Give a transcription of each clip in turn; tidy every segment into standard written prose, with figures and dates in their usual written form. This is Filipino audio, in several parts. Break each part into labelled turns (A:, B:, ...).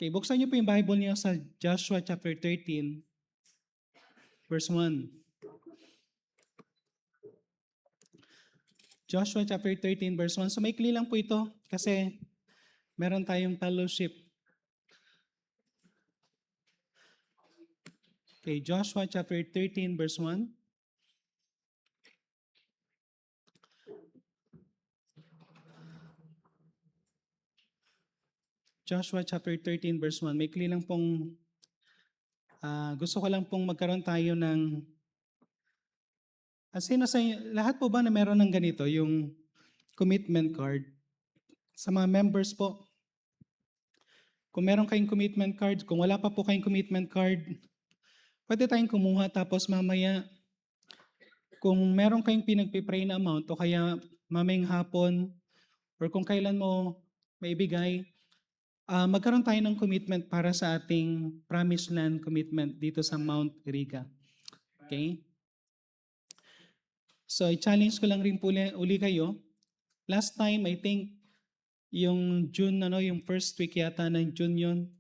A: Okay, buksan niyo po yung Bible niyo sa Joshua chapter 13, verse 1. Joshua chapter 13, verse 1. So maikli lang po ito kasi meron tayong fellowship. Okay, Joshua chapter 13, verse 1. Joshua chapter 13, verse 1. Maikli lang pong, gusto ko lang pong magkaroon tayo ng, sino sa inyo, lahat po ba na meron ng ganito, yung commitment card? Sa mga members po, kung meron kayong commitment card, kung wala pa po kayong commitment card, pwede tayong kumuha tapos mamaya, kung meron kayong pinagpipray na amount o kaya mamayang hapon or kung kailan mo maibigay, magkaroon tayo ng commitment para sa ating promised land commitment dito sa Mount Riga. Okay? So, i-challenge ko lang rin po uli kayo. Last time, I think, yung June, yung first week yata ng June yun.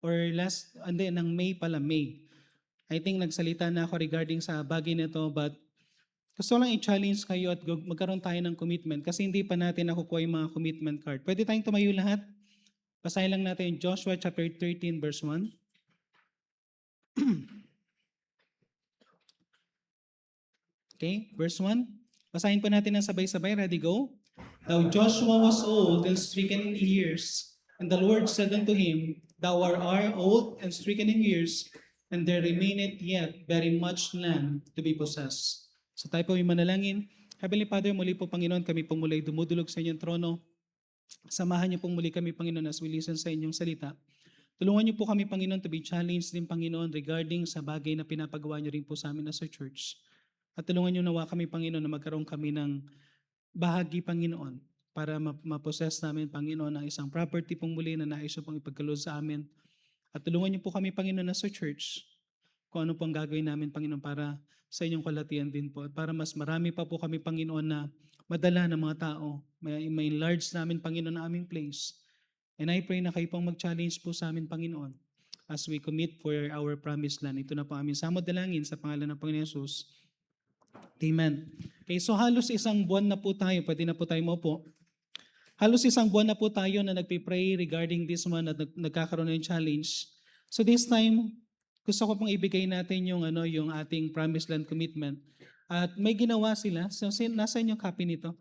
A: Or ng May pala, May. I think nagsalita na ako regarding sa bagay nito, but gusto lang i-challenge kayo at magkaroon tayo ng commitment kasi hindi pa natin nakukuha yung mga commitment card. Pwede tayong tumayo lahat? Basahin lang natin Joshua chapter 13 verse 1. Okay, verse 1. Basahin po natin ng sabay-sabay. Ready, go? Now Joshua was old and stricken in years, and the Lord said unto him, Thou art old and stricken in years, and there remaineth yet very much land to be possessed. So tayo po may manalangin. Heavenly Father, muli po Panginoon, kami po muli dumudulog sa inyong trono. Samahan niyo pong muli kami, Panginoon, as we listen sa inyong salita. Tulungan niyo po kami, Panginoon, to be challenged din, Panginoon, regarding sa bagay na pinapagawa niyo rin po sa amin as a church. At tulungan niyo nawa kami, Panginoon, na magkaroon kami ng bahagi, Panginoon, para ma-possess namin, Panginoon, ang isang property pong muli na nais niyo pong ipagkaloob sa amin. At tulungan niyo po kami, Panginoon, as a church, kung ano pong gagawin namin, Panginoon, para sa inyong kalatian din po. At para mas marami pa po kami, Panginoon, na madala ng mga tao. May enlarge namin, Panginoon, na aming place. And I pray na kayo pong mag-challenge po sa amin, Panginoon, as we commit for our promised land. Ito na po aming samod dalangin sa pangalan ng Panginoon Jesus. Amen. Okay, so halos isang buwan na po tayo, pwede na po tayo maupo. Halos isang buwan na po tayo na nagpipray regarding this one at nagkakaroon ng challenge. So this time, gusto ko pong ibigay natin yung ating promised land commitment. At may ginawa sila. So nasa inyong copy nito.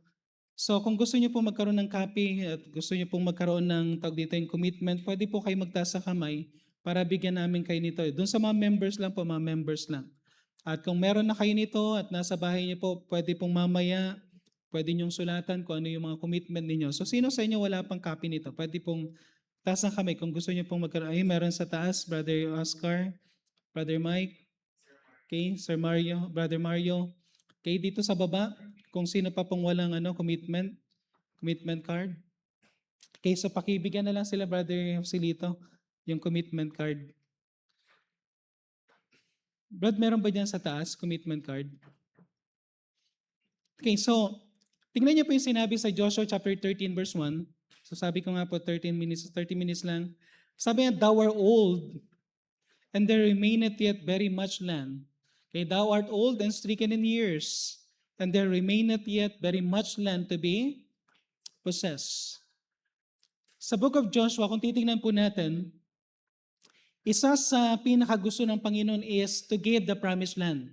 A: So kung gusto niyo po magkaroon ng copy at gusto niyo pong magkaroon ng tawag dito yung commitment, pwede po kayo magtaas sa kamay para bigyan namin kayo nito. Doon sa mga members lang po, mga members lang. At kung meron na kayo nito at nasa bahay niyo po, pwede pong mamaya, pwede niyong sulatan kung ano yung mga commitment ninyo. So sino sa inyo wala pang copy nito? Pwede pong taas ng kamay kung gusto niyo pong magkaroon. Ay, meron sa taas, Brother Oscar, Brother Mike, okay, Sir Mario, Brother Mario. Okay, dito sa baba, kung sino pa pong walang commitment card. Okay, so pakibigyan na lang sila, Brother Silito, yung commitment card. Brad, meron ba dyan sa taas, commitment card? Okay, so, tingnan niyo po yung sinabi sa Joshua chapter 13 verse 1. So sabi ko nga po, 30 minutes lang. Sabi niya, Thou art old, and there remaineth yet very much land. Okay, thou art old and stricken in years, and there remaineth yet very much land to be possessed. Sa book of Joshua, kung titingnan po natin, isa sa pinakagusto ng Panginoon is to give the promised land.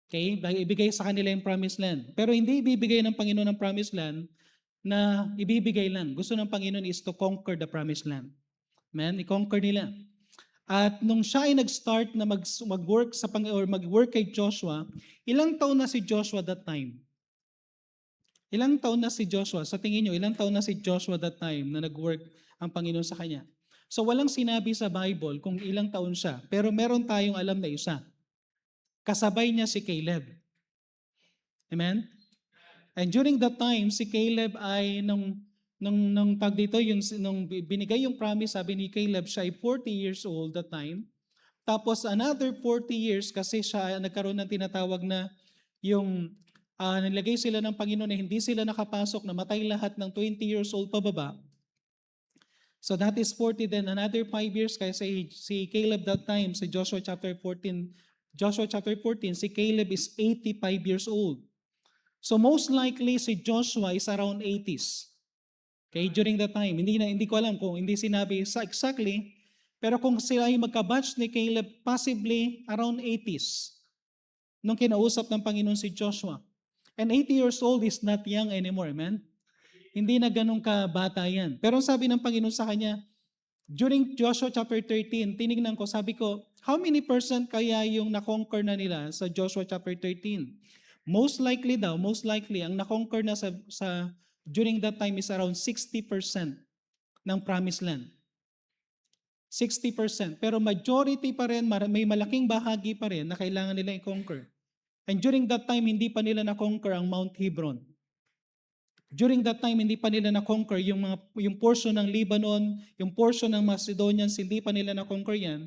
A: Okay? Ibigay sa kanila yung promised land. Pero hindi ibibigay ng Panginoon ng promised land na ibibigay lang. Gusto ng Panginoon is to conquer the promised land. Amen? I-conquer nila. At nung siya ay nag-start na mag-work mag-work kay Joshua, ilang taon na si Joshua that time? Ilang taon na si Joshua? Sa tingin nyo, ilang taon na si Joshua that time na nag-work ang Panginoon sa kanya? So walang sinabi sa Bible kung ilang taon siya, pero meron tayong alam na isa. Kasabay niya si Caleb. Amen? And during that time, si Caleb ay nung tag dito, nung binigay yung promise, sabi ni Caleb, siya ay 40 years old that time. Tapos another 40 years kasi siya nagkaroon ng tinatawag na yung nilagay sila ng Panginoon na hindi sila nakapasok, namatay lahat ng 20 years old pababa. So that is 40, then another 5 years, kaya si Caleb that time, sa Joshua chapter 14, si Caleb is 85 years old. So most likely si Joshua is around 80s. Okay, during that time. Hindi ko alam kung hindi sinabi sa exactly, pero kung sila ay magka-batch ni Caleb, possibly around 80s nung kinausap ng Panginoon si Joshua. And 80 years old is not young anymore, man. Hindi na ganun kabata yan. Pero ang sabi ng Panginoon sa kanya, during Joshua chapter 13, tinignan ko, sabi ko, how many percent kaya yung na-conquer na nila sa Joshua chapter 13? Most likely, ang na-conquer na during that time is around 60% ng promised land. 60%. Pero majority pa rin, may malaking bahagi pa rin na kailangan nila i-conquer. And during that time, hindi pa nila na-conquer ang Mount Hebron. During that time, hindi pa nila na-conquer yung portion ng Lebanon, yung portion ng Macedonians, hindi pa nila na-conquer yan.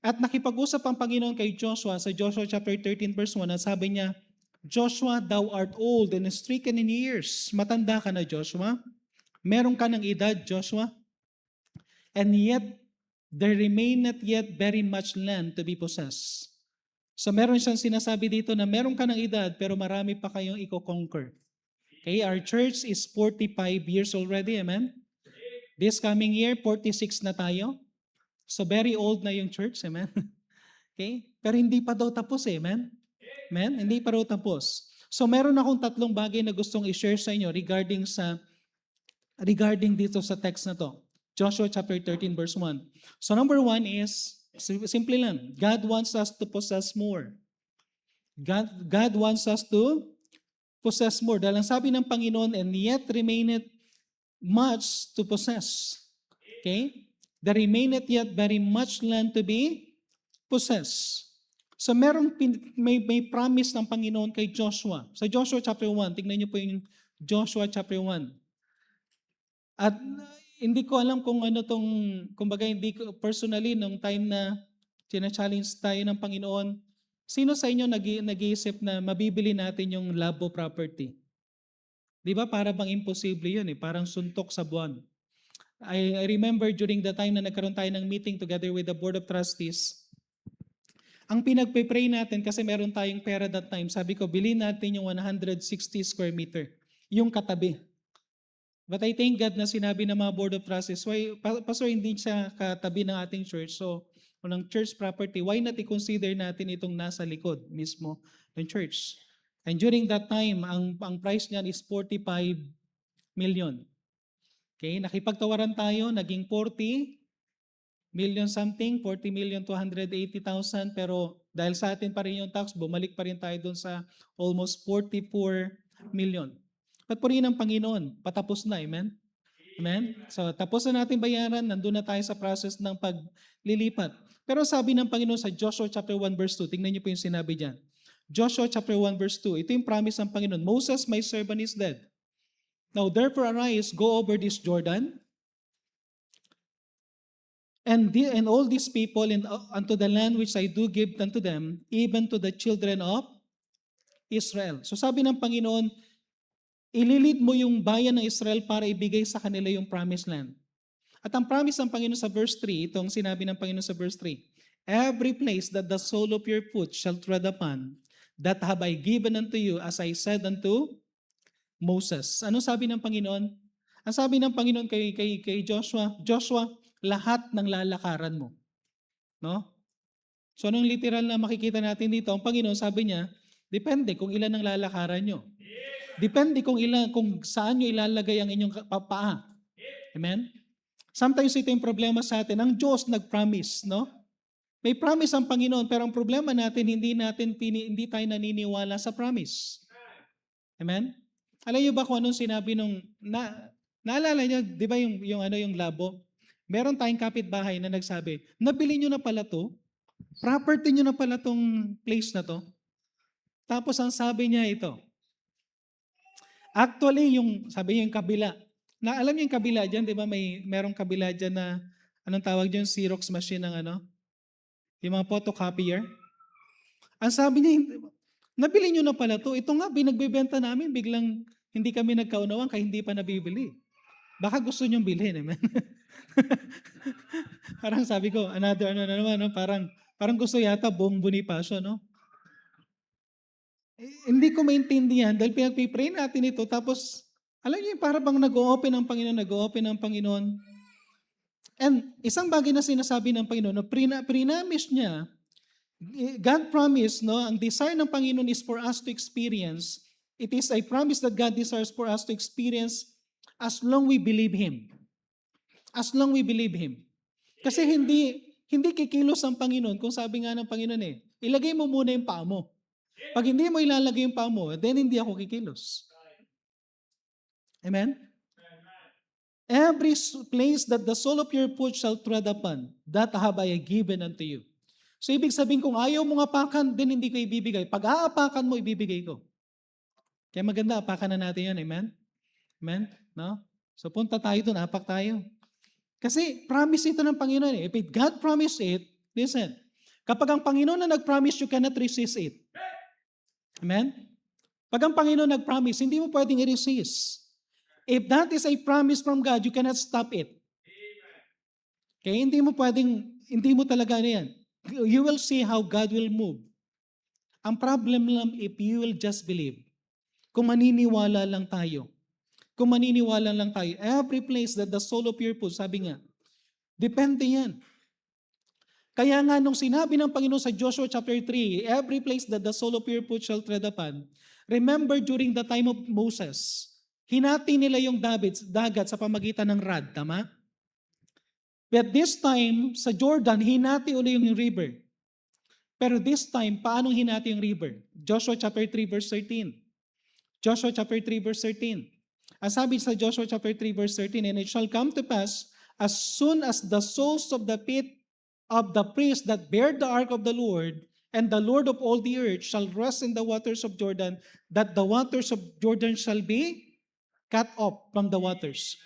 A: At nakipag-usap ang Panginoon kay Joshua sa Joshua chapter 13 verse 1 at sabi niya, Joshua, thou art old and stricken in years. Matanda ka na, Joshua. Meron ka ng edad, Joshua. And yet, there remaineth yet very much land to be possessed. So meron siyang sinasabi dito na meron ka ng edad pero marami pa kayong i-conquer. Okay, our church is 45 years already, amen? This coming year, 46 na tayo. So very old na yung church, amen? Okay? Pero hindi pa daw tapos, amen? Amen? Hindi pa daw tapos. So meron akong 3 bagay na gustong i-share sa inyo regarding dito sa text na to. Joshua chapter 13 verse 1. So number 1 is, simple lang, God wants us to possess more. God wants us to possess more. Dahil ang sabi ng Panginoon, and yet remaineth much to possess. Okay? There remaineth yet very much land to be possessed. So may promise ng Panginoon kay Joshua. Sa Joshua chapter 1, tignan niyo po yung Joshua chapter 1. At hindi ko alam kung ano kumbaga hindi ko personally nung time na challenge tayo ng Panginoon, sino sa inyo nag-iisip na mabibili natin yung Labo property? Di ba para bang imposible yun eh, parang suntok sa buwan. I remember during the time na nagkaroon tayo ng meeting together with the Board of Trustees, ang pinagpe-pray natin kasi meron tayong pera that time, sabi ko, bilhin natin yung 160 square meter, yung katabi. But I thank God na sinabi ng mga Board of Trustees, why, Pastor, hindi siya katabi ng ating church, so ng church property, why not i-consider natin itong nasa likod mismo ng church? And during that time, ang price niyan is 45 million. Okay, nakipagtawaran tayo, naging 40 million something, 40,280,000, pero dahil sa atin pa rin yung tax, bumalik pa rin tayo dun sa almost 44 million. At po rin ang Panginoon, patapos na, amen? Amen? So tapos na natin bayaran, nandun na tayo sa process ng paglilipat. Pero sabi ng Panginoon sa Joshua chapter 1 verse 2, tingnan niyo po yung sinabi diyan. Joshua chapter 1 verse 2, ito yung promise ng Panginoon, Moses, my servant, is dead. Now therefore arise, go over this Jordan, and all these people unto the land which I do give unto them, even to the children of Israel. So sabi ng Panginoon, ililid mo yung bayan ng Israel para ibigay sa kanila yung promised land. At ang promise ng Panginoon sa verse 3, itong sinabi ng Panginoon sa verse 3, every place that the sole of your foot shall tread upon, that have I given unto you, as I said unto Moses. Ano sabi ng Panginoon? Ang sabi ng Panginoon kay Joshua, lahat ng lalakaran mo. No? So anong literal na makikita natin dito? Ang Panginoon sabi niya, depende kung ilan ang lalakaran nyo. Depende kung saan nyo ilalagay ang inyong paa. Amen? Sometimes ito yung problema sa atin. Ang Diyos nag-promise, no? May promise ang Panginoon, pero ang problema natin, hindi tayo naniniwala sa promise. Amen? Alam niyo ba kung anong sinabi naalala niyo, di ba yung labo? Meron tayong kapitbahay na nagsabi, nabili niyo na pala to? Property niyo na pala tong place na to? Tapos ang sabi niya ito, actually, sabi niya yung kabila. Alam niyo yung kabila dyan, di ba merong kabila dyan na, anong tawag dyan, Xerox machine ng yung mga photocopier. Ang sabi niya, nabili niyo na pala to. Ito nga, binagbebenta namin, biglang hindi kami nagkaunawan kaya hindi pa nabibili. Baka gusto niyong bilhin, amen? Parang sabi ko, another ano na naman, no? Parang gusto yata buong Bonifacio, no? Hindi ko maintindihan dahil pinagpipray natin ito tapos alam niyo yung para bang nag-o-open ang Panginoon, nag-o-open ang Panginoon. And isang bagay na sinasabi ng Panginoon, no, prinamis niya, God promised, no, ang desire ng Panginoon is for us to experience. It is a promise that God desires for us to experience as long we believe Him. As long we believe Him. Kasi hindi kikilos ang Panginoon kung sabi nga ng Panginoon ilagay mo muna yung paa mo. Pag hindi mo ilalagay yung paa mo, then hindi ako kikilos. Amen? Every place that the sole of your foot shall tread upon, that have I given unto you. So ibig sabihin kung ayaw mong apakan, then hindi ko ibibigay. Pag aapakan mo, ibibigay ko. Kaya maganda, apakan na natin yan. Amen? Amen? No? So punta tayo doon, apak tayo. Kasi promise ito ng Panginoon. If God promised it, listen, kapag ang Panginoon na nag-promise, you cannot resist it. Amen? Pag ang Panginoon nag-promise, hindi mo pwedeng i-resist. If that is a promise from God, you cannot stop it. Kaya hindi mo talaga ano yan. You will see how God will move. Ang problem lang if you will just believe. Kung maniniwala lang tayo. Kung maniniwala lang tayo. Every place that the sole of your foot, sabi nga, depende yan. Kaya nga nung sinabi ng Panginoon sa Joshua chapter 3, every place that the sole of your foot shall tread upon, remember during the time of Moses, hinati nila yung dagat sa pamagitan ng rod, tama? But this time, sa Jordan, hinati uli yung river. Pero this time, paano hinati yung river? Joshua chapter 3 verse 13. Joshua chapter 3 verse 13. Ang sabi sa Joshua chapter 3 verse 13, and it shall come to pass, as soon as the soles of the feet of the priests that bear the ark of the Lord, and the Lord of all the earth shall rest in the waters of Jordan, that the waters of Jordan shall be cut off from the waters.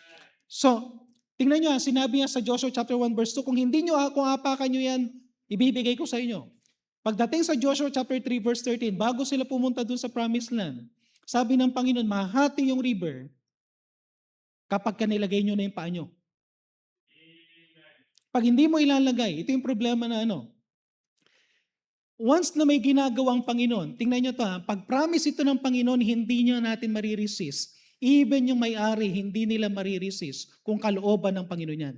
A: So, tingnan nyo, sinabi niya sa Joshua chapter 1 verse 2, kung hindi nyo, kung apakan nyo yan, ibibigay ko sa inyo. Pagdating sa Joshua chapter 3 verse 13, bago sila pumunta dun sa promised land, sabi ng Panginoon, mahati yung river kapag kanilagay nyo na yung paa nyo. Pag hindi mo ilalagay, ito yung problema na once na may ginagawang Panginoon, tingnan nyo to pag promise ito ng Panginoon, hindi nyo natin mariresist. Even yung may-ari, hindi nila mariresist kung kalooban ng Panginoon yan.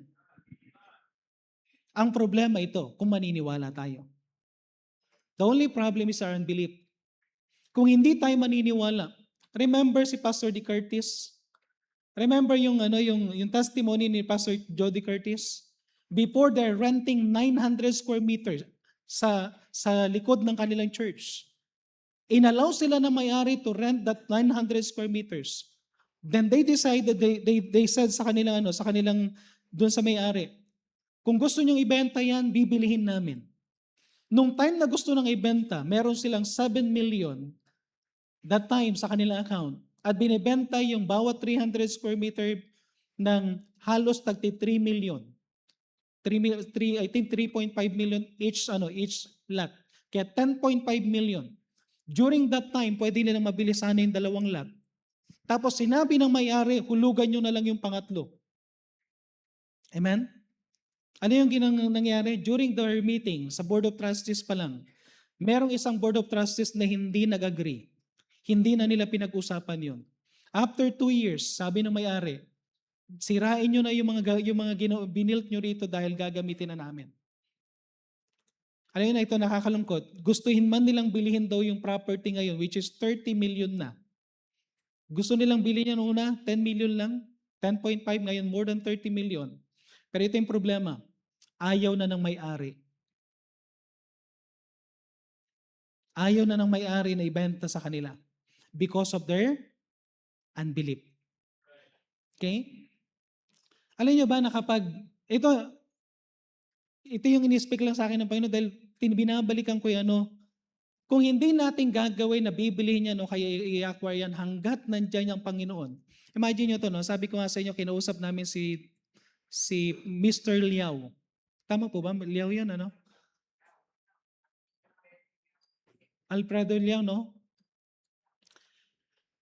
A: Ang problema ito, kung maniniwala tayo. The only problem is our unbelief. Kung hindi tayo maniniwala, remember si Pastor D. Curtis? Remember yung testimony ni Pastor Jody Curtis? Before they're renting 900 square meters sa likod ng kanilang church, inallow sila na may-ari to rent that 900 square meters. Then they decided, they said sa kanilang doon sa may-ari, kung gusto nyong ibenta yan, bibilihin namin. Nung time na gusto nang ibenta, meron silang 7 million that time sa kanilang account at binibenta yung bawat 300 square meter ng halos tagti 3 million. I think 3.5 million each lot. Kaya 10.5 million. During that time, pwede nilang mabili sana yung 2 lot. Tapos sinabi ng may-ari, hulugan nyo na lang yung pangatlo. Amen? Ano yung nangyari? During their meeting, sa Board of Trustees pa lang, merong isang Board of Trustees na hindi nag-agree. Hindi na nila pinag-usapan yun. After 2 years, sabi ng may-ari, sirain nyo na yung mga binilt nyo rito dahil gagamitin na namin. Ano yun na ito nakakalungkot? Gustuhin man nilang bilihin daw yung property ngayon, which is 30 million na. Gusto nilang bilhin yan una, 10 million lang. 10.5 ngayon, more than 30 million. Pero ito yung problema. Ayaw na ng may-ari. Ayaw na ng may-ari na ibenta sa kanila because of their unbelief. Okay? Alam niyo ba na kapag, ito yung in-speak lang sa akin ng Panginoon dahil binabalikan ko yung kung hindi natin gagawin na bibilihin yan o kaya i-acquire yan hanggat nandyan yung Panginoon. Imagine nyo to, sabi ko nga sa inyo, kinausap namin si Mr. Liao. Tama po ba? Liao yan, Alfredo Liao, no?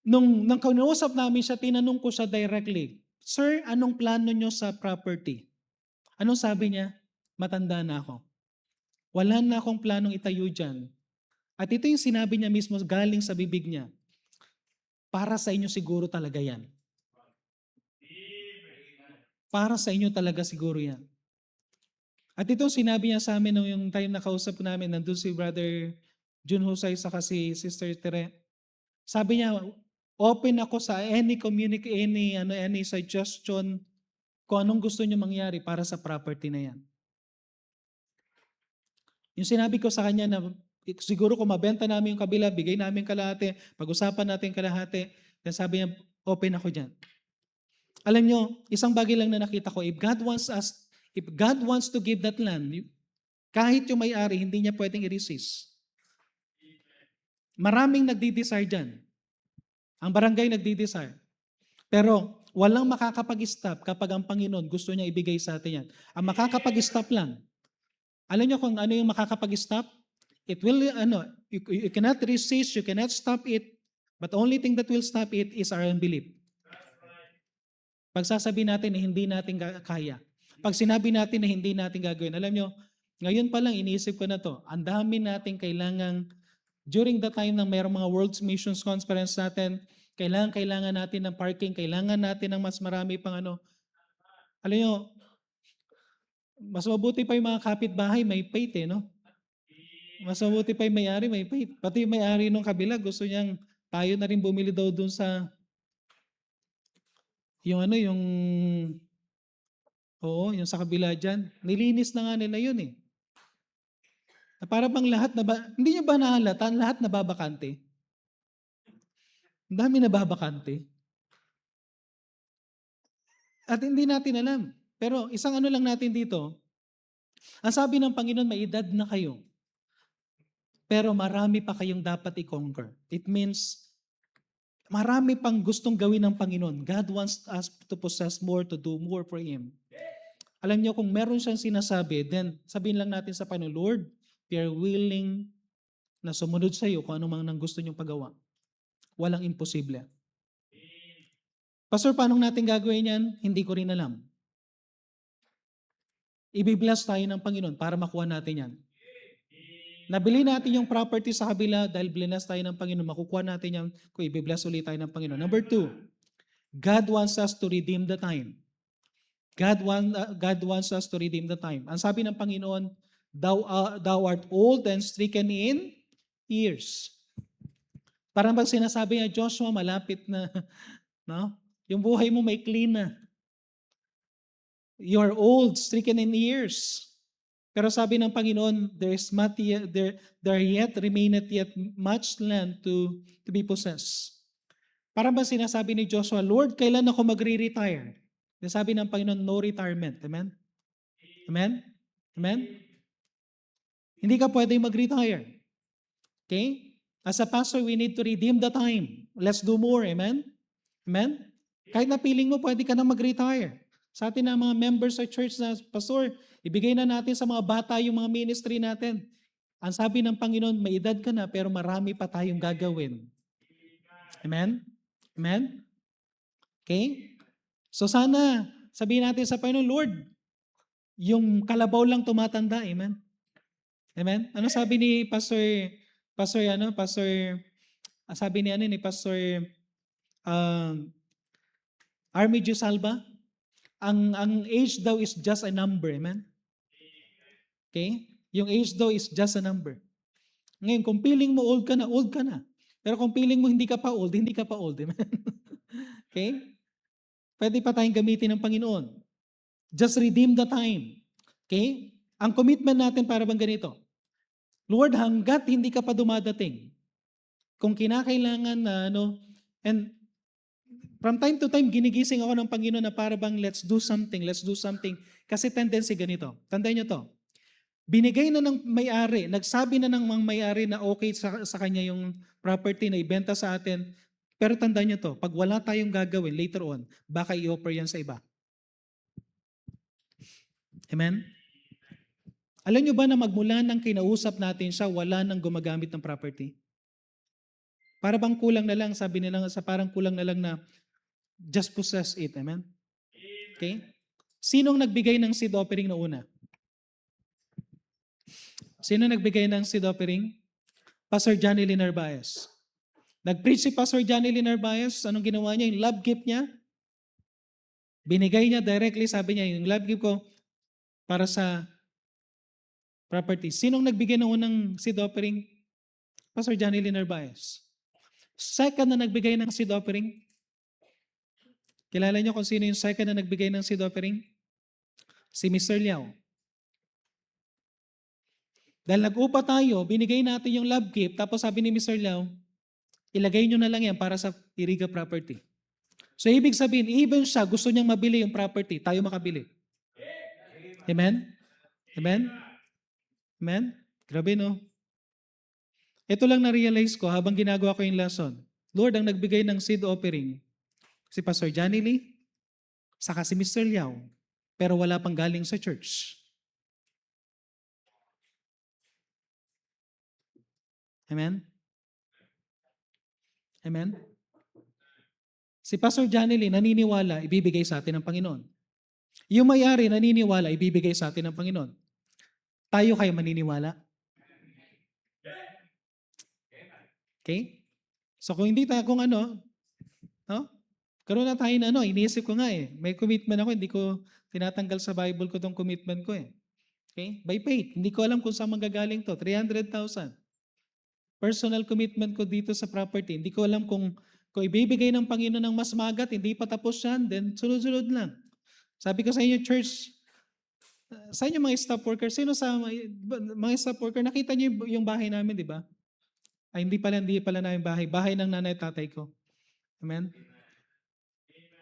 A: Nung kinausap namin siya, tinanong ko siya directly, Sir, anong plano nyo sa property? Anong sabi niya? Matanda na ako. Wala na akong planong itayo dyan. At ito yung sinabi niya mismo galing sa bibig niya. Para sa inyo siguro talaga yan. Para sa inyo talaga siguro yan. At ito sinabi niya sa amin nung yung time na kausap namin, nandun si Brother Jun Husay saka si Sister Tere. Sabi niya, open ako sa any any suggestion kung anong gusto niyo mangyari para sa property na yan. Yung sinabi ko sa kanya na siguro kung mabenta namin yung kabila, bigay namin kalahati, pag-usapan natin kalahati, then sabi niya, open ako dyan. Alam nyo, isang bagay lang na nakita ko, if God wants to give that land, kahit yung may-ari, hindi niya pwedeng i-resist. Maraming nagdi-desire dyan. Ang barangay nagdi-desire. Pero walang makakapag-stop kapag ang Panginoon gusto niya ibigay sa atin yan. Ang makakapag-stop lang, alam niyo kung ano yung makakapag-stop? It will, you cannot resist, you cannot stop it, but the only thing that will stop it is our unbelief. Pag sasabihin natin na hindi natin kaya. Pag sinabi natin na hindi natin gagawin. Alam nyo, ngayon pa lang iniisip ko na to, ang dami natin kailangang, during the time ng mayroong mga World Missions Conference natin, kailangan natin ng parking, kailangan natin ng mas marami pang ano. Alam nyo, mas mabuti pa yung mga kapitbahay, may faith no? Mas mabuti pa yung may-ari, may faith. Pati yung may-ari nung kabila, gusto niyang tayo na rin bumili daw dun sa yung yung sa kabila dyan. Nilinis na nga nila yun eh. Na para bang lahat hindi nyo ba nahalata, lahat nababakante? Ang dami nababakante. At hindi natin alam. Pero isang ano lang natin dito, ang sabi ng Panginoon, may edad na kayo. Pero marami pa kayong dapat i-conquer. It means, marami pang gustong gawin ng Panginoon. God wants us to possess more, to do more for Him. Alam niyo, kung meron siyang sinasabi, then sabihin lang natin sa Panginoon, Lord, we are willing na sumunod sa iyo kung ano mang nang gusto niyong pagawa. Walang imposible. Pastor, paano natin gagawin yan? Hindi ko rin alam. Ibibless tayo ng Panginoon para makuha natin yan. Nabili natin yung property sa kabila dahil blinas tayo ng Panginoon. Makukuha natin yan kung ibibless ulit tayo ng Panginoon. Number 2, God wants us to redeem the time. God wants us to redeem the time. Ang sabi ng Panginoon, thou art old and stricken in years. Parang bang sinasabi niya, Joshua, malapit na, no? Yung buhay mo may clean na. You are old, stricken in years. Pero sabi ng Panginoon, there yet remaineth yet much land to be possessed. Parang bang sinasabi ni Joshua, Lord, kailan ako magre-retire? Sabi ng Panginoon, no retirement. Amen? Amen? Amen? Hindi ka pwedeng mag-retire. Okay? As a pastor, we need to redeem the time. Let's do more. Amen? Amen? Kahit na feeling mo, pwede ka na mag-retire. Sa atin na mga members sa church na, Pastor, ibigay na natin sa mga bata yung mga ministry natin. Ang sabi ng Panginoon, may edad ka na, pero marami pa tayong gagawin. Amen? Amen? Okay? So sana, sabihin natin sa Panginoon, Lord, yung kalabaw lang tumatanda. Amen? Amen? Ano sabi ni sabi ni Pastor Army Salva? Ang age daw is just a number. Amen? Okay? Yung age daw is just a number. Ngayon, kung feeling mo old ka na, old ka na. Pero kung feeling mo hindi ka pa old, hindi ka pa old. Amen? Okay? Pwede pa tayong gamitin ng Panginoon. Just redeem the time. Okay? Ang commitment natin para bang ganito? Lord, hanggat hindi ka pa dumadating, kung kinakailangan na and from time to time, ginigising ako ng Panginoon na para bang let's do something. Kasi tendency ganito. Tandaan nyo to. Binigay na ng may-ari, nagsabi na ng mga may-ari na okay sa kanya yung property na ibenta sa atin. Pero tandaan nyo to, pag wala tayong gagawin later on, baka i-offer yan sa iba. Amen? Alam nyo ba na magmula nang kinausap natin siya, wala nang gumagamit ng property? Para bang kulang na lang, sabi nila, parang kulang na lang na just possess it. Amen? Okay? Sinong nagbigay ng seed offering na una? Sino nagbigay ng seed offering? Pastor Johnny Lee Narvaez. Nag-preach si Pastor Johnny Lee Narvaez. Anong ginawa niya? Yung love gift niya, binigay niya directly, sabi niya, yung love gift ko para sa property. Sinong nagbigay ng unang seed offering? Pastor Johnny Lee Narvaez. Second na nagbigay ng seed offering. Kilala niyo kung sino yung second na nagbigay ng seed offering? Si Mr. Liao. Dahil nag-upa tayo, binigay natin yung love gift, tapos sabi ni Mr. Liao, ilagay nyo na lang yan para sa Iriga property. So ibig sabihin, even siya gusto niyang mabili yung property, tayo makabili. Amen? Amen? Amen? Grabe no? Ito lang na-realize ko habang ginagawa ko yung lesson. Lord, ang nagbigay ng seed offering, si Pastor Johnny Lee, saka si Mr. Liao, pero wala pang galing sa church. Amen? Amen? Si Pastor Johnny Lee naniniwala, ibibigay sa atin ng Panginoon. Yung may-ari naniniwala, ibibigay sa atin ng Panginoon. Tayo kayo maniniwala? Okay? So kung hindi tayo, kung ano, no? Karoon na tayo na iniisip ko nga may commitment ako, hindi ko tinatanggal sa Bible ko tong commitment ko Okay? By faith, hindi ko alam kung saan manggagaling to, 300,000. Personal commitment ko dito sa property, hindi ko alam kung ibibigay ng Panginoon ng mas magat, hindi pa tapos yan, then sunod-sunod lang. Sabi ko sa inyo, church, sa inyo mga staff worker, sino sa mga staff worker, nakita niyo yung bahay namin, di ba? Ay, hindi pala namin bahay. Bahay ng nanay at tatay ko. Amen?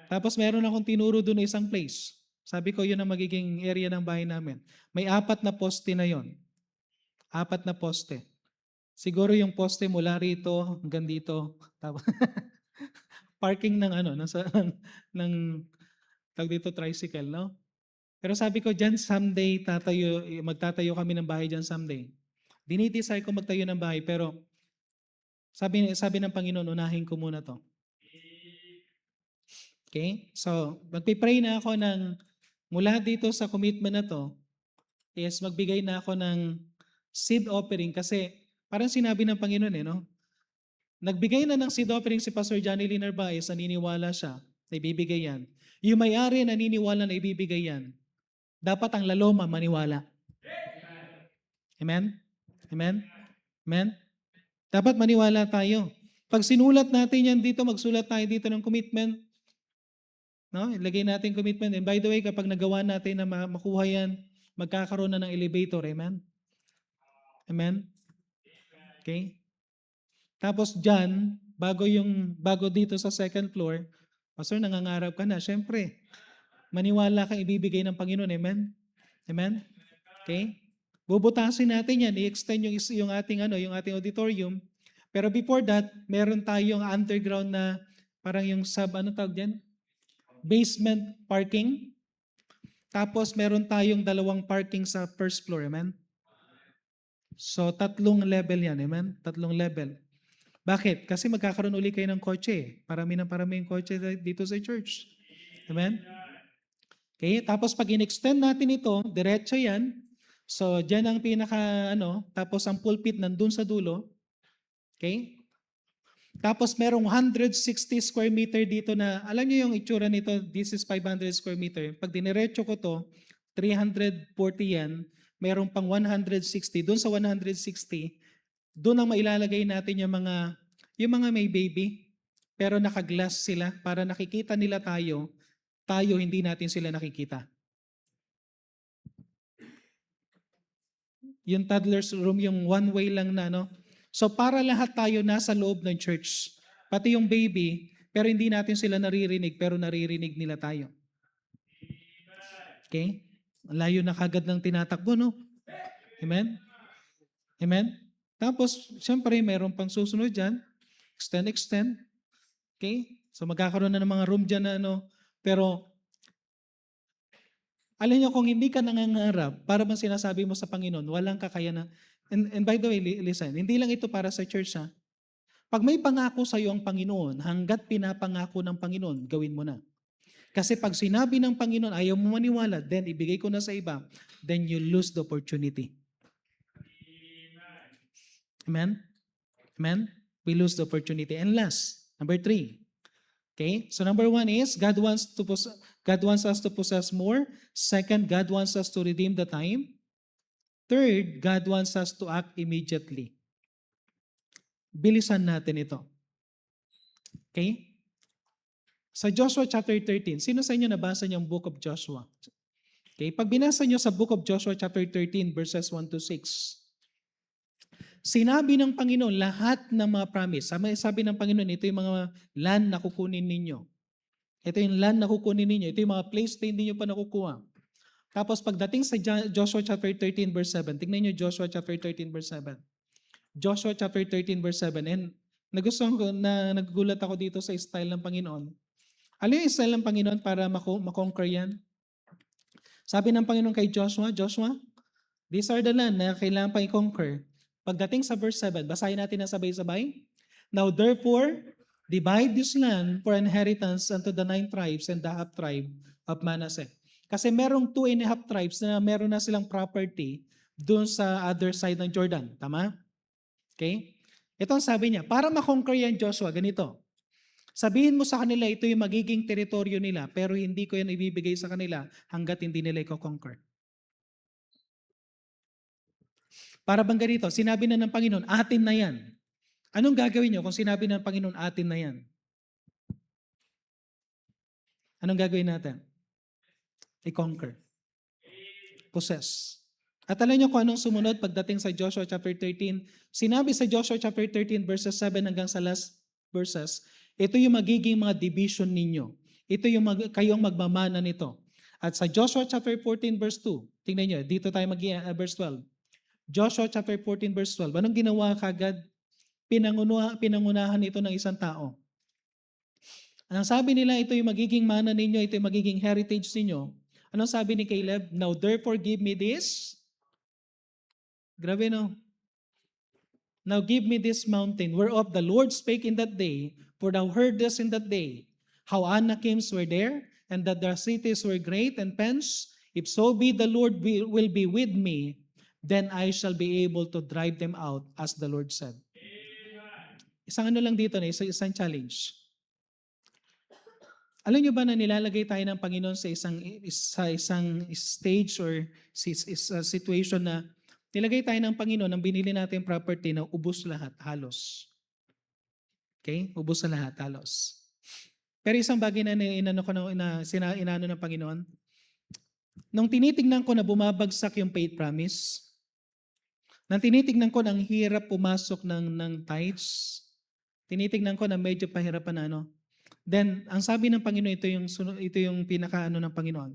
A: Tapos meron akong tinuro doon na isang place. Sabi ko, yun ang magiging area ng bahay namin. May 4 na poste na yon. 4 na poste. Siguro yung poste mula rito hanggang dito. Tapos parking ng ng tawag dito tricycle, no? Pero sabi ko diyan someday magtatayo kami ng bahay diyan someday. Dinidesire ko magtayo ng bahay pero sabi ng Panginoon, unahin ko muna 'to. Okay? So, magpi-pray na ako mula dito sa commitment na 'to is magbigay na ako ng seed offering kasi parang sinabi ng Panginoon no? Nagbigay na ng seed offering si Pastor Johnny Lee Narvaez, naniniwala siya na ibibigay yan. Yung may-ari naniniwala na ibibigay yan. Dapat ang laloma maniwala. Amen? Amen? Amen? Dapat maniwala tayo. Pag sinulat natin yan dito, magsulat tayo dito ng commitment. No? Ilagay natin commitment. And by the way, kapag nagawa natin na makuha yan, magkakaroon na ng elevator. Amen? Amen? Okay? Tapos dyan, bago dito sa second floor, Pastor, nangangarap ka na. Siyempre, maniwala kang ibibigay ng Panginoon. Amen? Amen? Okay? Bubutasin natin yan. I-extend yung ating auditorium. Pero before that, meron tayong underground na parang yung tawag dyan? Basement parking. Tapos meron tayong 2 parking sa first floor. Amen? So, 3 level yan. Amen? 3 level. Bakit? Kasi magkakaroon uli kayo ng kotse. Parami yung kotse dito sa church. Amen? Okay, tapos pag in-extend natin ito, diretso yan. So, dyan ang tapos ang pulpit nandun sa dulo. Okay? Tapos merong 160 square meter dito na, alam niyo yung itsura nito, this is 500 square meter. Pag diniretso ko to, 340 yan, merong pang 160. Doon sa 160, doon ang mailalagay natin yung mga may baby, pero naka-glass sila para nakikita nila tayo hindi natin sila nakikita. Yung toddler's room, yung one way lang na, So para lahat tayo nasa loob ng church, pati yung baby, pero hindi natin sila naririnig, pero naririnig nila tayo. Okay? Layo na kagad ng tinatakbo, no? Amen? Amen? Tapos, siyempre, mayroon pang susunod dyan. Extend. Okay? So, magkakaroon na ng mga room dyan na Pero, alam niyo, kung hindi ka nangangarap, para bang sinasabi mo sa Panginoon, walang kakayanan. And by the way, listen, hindi lang ito para sa church, ha? Pag may pangako sa iyo ang Panginoon, hanggat pinapangako ng Panginoon, gawin mo na. Kasi pag sinabi ng Panginoon, ayaw mo maniwala, then ibigay ko na sa iba, then you lose the opportunity. Amen? Amen? We lose the opportunity. And last, number 3. Okay? So number 1 is, God wants us to possess more. Second, God wants us to redeem the time. Third, God wants us to act immediately. Bilisan natin ito. Okay? Sa Joshua chapter 13, sino sa inyo nabasa niyo ang book of Joshua? Okay, pag binasa niyo sa book of Joshua chapter 13 verses 1 to 6, sinabi ng Panginoon lahat ng mga promise. Sabi ng Panginoon, ito yung mga land na kukunin ninyo. Ito yung land na kukunin ninyo. Ito yung mga place na hindi nyo pa nakukuha. Tapos pagdating sa Joshua chapter 13 verse 7, tingnan niyo Joshua chapter 13 verse 7. Joshua chapter 13 verse 7. And nagustuhan ko na nagugulat ako dito sa style ng Panginoon. Ano yung style ng Panginoon para makonquer yan? Sabi ng Panginoon kay Joshua, Joshua, these are the land na kailangan pang i-conquer. Pagdating sa verse 7, basahin natin na sabay-sabay. Now therefore, divide this land for inheritance unto the 9 tribes and the half tribe of Manasseh. Kasi merong 2.5 tribes na meron na silang property doon sa other side ng Jordan. Tama? Okay? Ito ang sabi niya, para makonquer yan Joshua, ganito. Sabihin mo sa kanila, ito yung magiging teritoryo nila, pero hindi ko yan ibibigay sa kanila hanggat hindi nila i-conquer. Para bang ganito, sinabi na ng Panginoon, atin na yan. Anong gagawin nyo kung sinabi ng Panginoon, atin na yan? Anong gagawin natin? I-conquer. Possess. At alam nyo kung anong sumunod pagdating sa Joshua chapter 13? Sinabi sa Joshua chapter 13 verses 7 hanggang sa last verses, ito yung magiging mga division ninyo. Ito yung kayong magmamana nito. At sa Joshua chapter 14 verse 2, tingnan nyo, dito tayo verse 12. Joshua chapter 14 verse 12, anong ginawa kagad? Pinangunahan ito ng isang tao. Ang sabi nila, ito yung magiging mana ninyo, ito yung magiging heritage ninyo. Anong sabi ni Caleb? Now therefore give me this. Grabe no? Now give me this mountain whereof the Lord spake in that day, for thou heardest in that day, how Anakims were there, and that their cities were great and fenced. If so be the Lord will be with me, then I shall be able to drive them out, as the Lord said. Isang ano lang dito na, isang challenge. Alam niyo ba na nilalagay tayo ng Panginoon sa isang stage or situation na nilagay tayo ng Panginoon ang binili natin property na ubos lahat, halos. Okay? Ubos na lahat, halos. Pero isang bagay na inano ng Panginoon, nung tinitingnan ko na bumabagsak yung paid promise, nang tinitingnan ko na ang hirap pumasok ng tithes, tinitingnan ko na medyo pahirapan na ano, then ang sabi ng Panginoon, ito yung pinakaano ng Panginoon.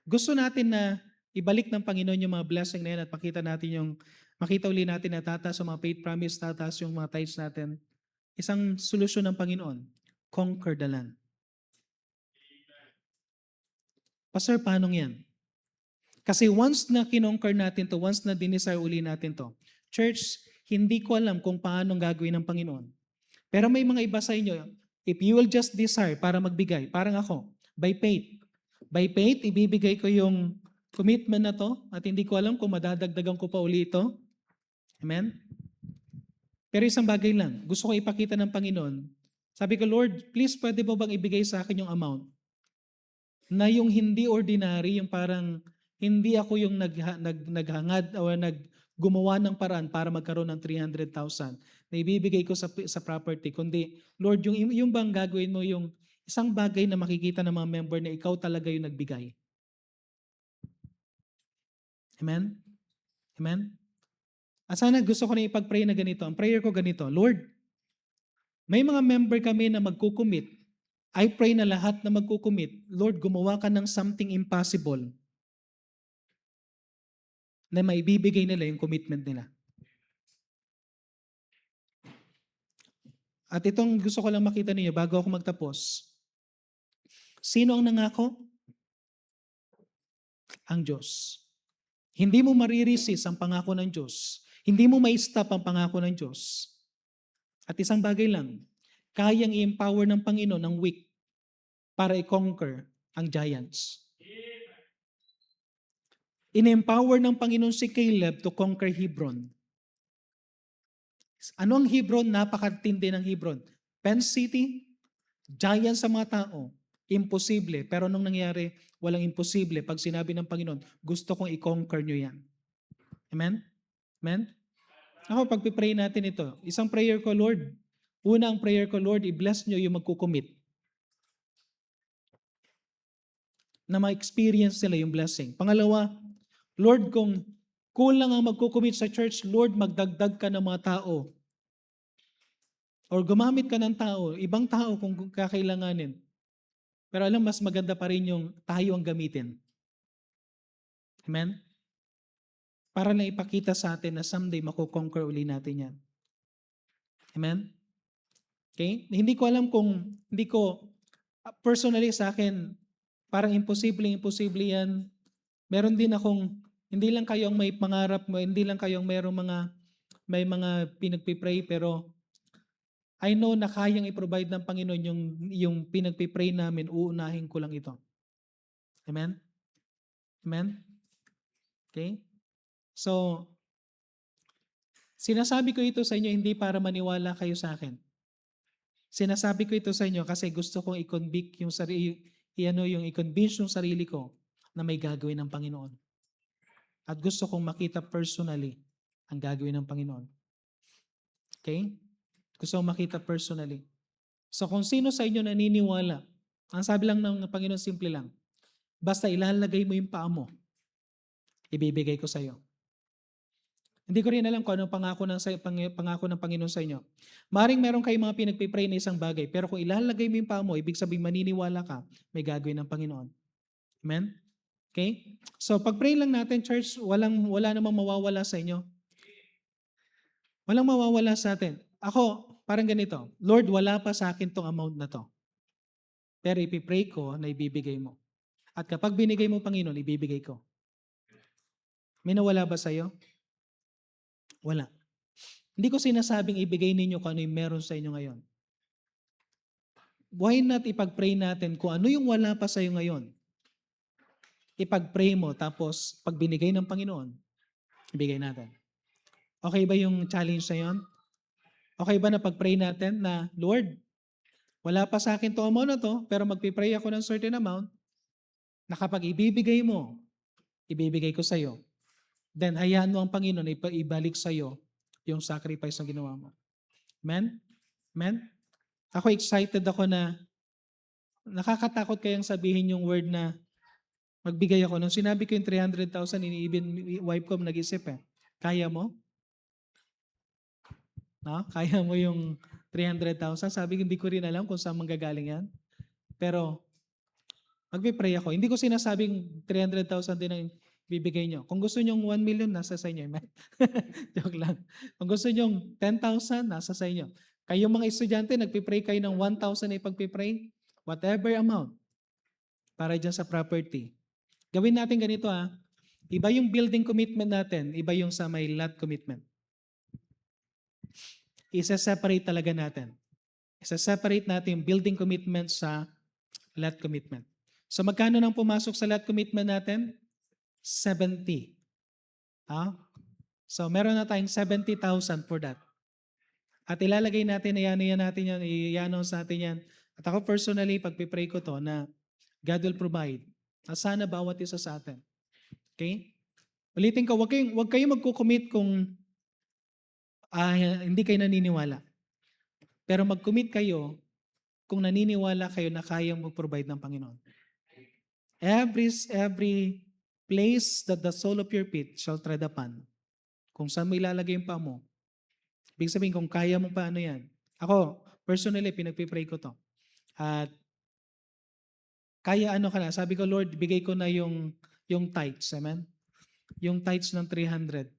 A: Gusto natin na ibalik ng Panginoon yung mga blessing na yan at makita uli natin na tataas yung mga paid promise, tataas yung mga tithes natin. Isang solusyon ng Panginoon, conquer the land. Pastor, paano yan? Kasi once na kinonquer natin to, once na dinesire uli natin to, church, hindi ko alam kung paano gagawin ng Panginoon. Pero may mga iba sa inyo, if you will just desire para magbigay, parang ako, by faith. By faith, ibibigay ko yung commitment na to at hindi ko alam kung madadagdagan ko pa uli ito. Amen? Pero isang bagay lang, gusto ko ipakita ng Panginoon. Sabi ko, Lord, please pwede mo bang ibigay sa akin yung amount? Na yung hindi ordinary, yung parang hindi ako yung naghangad o gumawa ng paraan para magkaroon ng 300,000 na ibibigay ko sa property. Kundi, Lord, yung bang gagawin mo yung isang bagay na makikita ng mga member na ikaw talaga yung nagbigay. Amen? Amen? At sana gusto ko na ipag-pray na ganito. Ang prayer ko ganito, Lord, may mga member kami na magkukumit. I pray na lahat na magkukumit, Lord, gumawa ka ng something impossible na maibibigay nila yung commitment nila. At itong gusto ko lang makita ninyo bago ako magtapos. Sino ang nangako? Ang Diyos. Hindi mo mariresist ang pangako ng Diyos. Hindi mo ma-stop ang pangako ng Diyos. At isang bagay lang, kayang i-empower ng Panginoon ang weak para i-conquer ang giants. In-empower ng Panginoon si Caleb to conquer Hebron. Ano ang Hebron? Napakatindi ng Hebron. Pen City, giant sa mga tao, imposible. Pero nung nangyari, walang imposible. Pag sinabi ng Panginoon, gusto kong i-conquer nyo yan. Amen? Amen? Ako, pagpipray natin ito, isang prayer ko, Lord, una ang prayer ko, Lord, i-bless nyo yung magkukumit na ma-experience nila yung blessing. Pangalawa, Lord, kung kulang ang magkukumit sa church, Lord, magdagdag ka ng mga tao. Or gumamit ka ng tao, ibang tao kung kakailanganin. Pero alam, mas maganda pa rin yung tayo ang gamitin. Amen? Para na ipakita sa atin na someday makukonquer uli natin yan. Amen? Okay? Hindi ko alam kung, personally sa akin, parang imposible yan. Meron din akong, hindi lang kayo ang may pangarap mo, hindi lang kayo ang may mga pinagpipray, pero I know na kayang i-provide ng Panginoon yung pinagpipray namin, uunahin ko lang ito. Amen? Amen? Okay? So, sinasabi ko ito sa inyo hindi para maniwala kayo sa akin. Sinasabi ko ito sa inyo kasi gusto kong i-convict yung i-convince yung sarili ko na may gagawin ng Panginoon. At gusto kong makita personally ang gagawin ng Panginoon. Okay? Gusto kong makita personally. So kung sino sa inyo naniniwala, ang sabi lang ng Panginoon simple lang, basta ilalagay mo yung paa mo, ibibigay ko sa iyo. Hindi ko rin alam kung anong pangako ng Panginoon sa inyo. Maring meron kayong mga pinagpipray na isang bagay, pero kung ilalagay mo yung paa mo, ibig sabihin maniniwala ka, may gagawin ng Panginoon. Amen? Okay? So pag-pray lang natin, church, wala namang mawawala sa inyo. Walang mawawala sa atin. Ako, parang ganito, Lord, wala pa sa akin tong amount na to. Pero ipipray ko na ibibigay mo. At kapag binigay mo, Panginoon, ibibigay ko. May nawala ba sa'yo? Wala. Hindi ko sinasabing ibigay ninyo kung ano yung meron sa inyo ngayon. Why not ipag-pray natin kung ano yung wala pa sa'yo ngayon? Ipag-pray mo, tapos pag binigay ng Panginoon, ibigay natin. Okay ba yung challenge na yun? Okay ba na pag-pray natin na, Lord, wala pa sa akin to amount na to, pero magpipray ako ng certain amount, na kapag ibibigay mo, ibibigay ko sa'yo. Then hayaan mo ang Panginoon na ibalik sa'yo yung sacrifice na ginawa mo. Amen? Amen? Ako excited ako na nakakatakot kayang sabihin yung word na magbigay ako. Nung sinabi ko yung 300,000, even wife ko nag-isip Kaya mo? No? Kaya mo yung 300,000? Sabi ko, hindi ko rin alam kung saan manggagaling yan. Pero magpipray ako. Hindi ko sinasabing 300,000 din ang bibigay nyo. Kung gusto nyo 1 million, nasa sa inyo. Joke lang. Kung gusto nyo 10,000, nasa sa inyo. Kayong mga estudyante, nagpipray kayo ng 1,000 na ipagpipray, whatever amount, para dyan sa property. Gawin natin ganito Iba yung building commitment natin, iba yung sa may lot commitment. Isa-separate talaga natin. Isa-separate natin yung building commitment sa lot commitment. So magkano nang pumasok sa lot commitment natin? 70. So meron na tayong 70,000 for that. At ilalagay natin, i-announce natin yan. At ako personally, pagpipray ko to na God will provide. At sana bawat isa sa atin. Okay? Ulitin ko, wag kayong magkukommit kung hindi kayo naniniwala. Pero mag-commit kayo kung naniniwala kayo na kayang mag-provide ng Panginoon. Every place that the sole of your feet shall tread upon. Kung saan mo ilalagay yung paa mo. Ibig sabihin, kung kaya mo pa yan. Ako, personally, pinagpipray ko to. At kaya sabi ko, Lord, bigay ko na yung tithes. Amen? Yung tithes ng 300.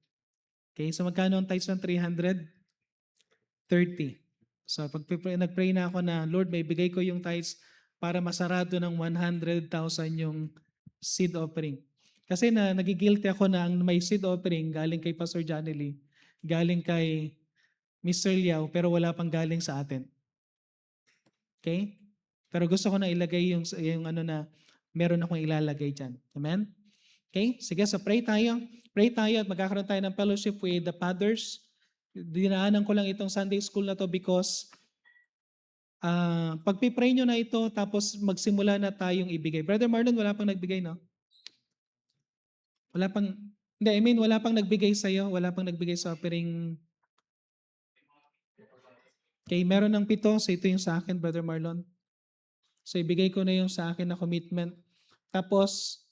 A: Okay, so magkano ang tithes ng 300? 30. So nag-pray na ako na, Lord, may bigay ko yung tithes para masarado ng 100,000 yung seed offering. Kasi nagigilty ako na ang may seed offering galing kay Pastor Johnny Lee, galing kay Mr. Liao, pero wala pang galing sa atin. Okay? Pero gusto ko na ilagay yung meron akong ilalagay dyan. Amen? Okay? Sige, so pray tayo. Pray tayo at magkakaroon tayo ng fellowship with the fathers. Dinaanan ko lang itong Sunday school na to because pagpipray nyo na ito, tapos magsimula na tayong ibigay. Brother Marlon, wala pang nagbigay, no? Wala pang, hindi, I mean, wala pang nagbigay sa'yo, wala pang nagbigay sa offering. Okay, meron ng 7, so ito yung sa akin, Brother Marlon. So ibigay ko na yung sa akin na commitment. Tapos,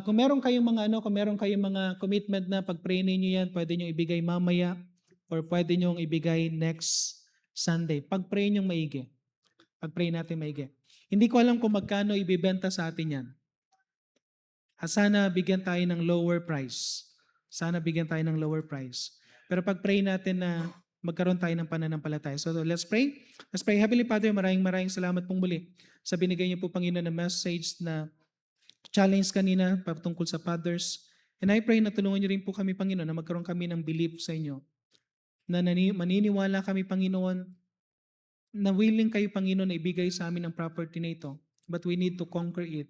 A: kung meron kayong mga kung meron kayong mga commitment na pag-pray ninyo yan, pwede nyo ibigay mamaya or pwede nyo ibigay next Sunday. Pag-pray nyo maigi. Pag-pray natin maigi. Hindi ko alam kung magkano ibibenta sa atin yan. Sana bigyan tayo ng lower price. Sana bigyan tayo ng lower price. Pero pag-pray natin na magkaroon tayo ng pananampalataya. So let's pray. Let's pray. Heavenly Father, maraming salamat pong muli sa binigay niyo po, Panginoon, na message na challenge kanina patungkol sa fathers. And I pray na tulungan niyo rin po kami, Panginoon, na magkaroon kami ng belief sa inyo. Na maniniwala kami, Panginoon, na willing kayo, Panginoon, na ibigay sa amin ang property na ito. But we need to conquer it.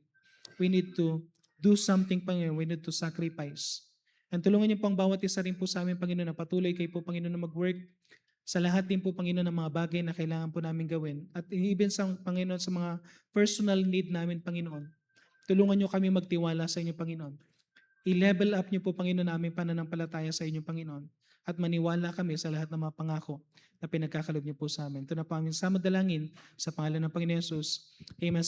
A: We need to do something, Panginoon. We need to sacrifice. And tulungan niyo po ang bawat isa rin po sa amin, Panginoon, na patuloy kayo po, Panginoon, na mag-work sa lahat din po, Panginoon, ng mga bagay na kailangan po namin gawin. At even sa, Panginoon, sa mga personal need namin, Panginoon, tulungan niyo kami magtiwala sa inyo, Panginoon. I-level up niyo po, Panginoon, namin pananampalataya sa inyo, Panginoon. At maniwala kami sa lahat ng mga pangako na pinagkakalob niyo po sa amin. Ito na po aming sa madalangin sa pangalan ng Panginoon Jesus. Amen.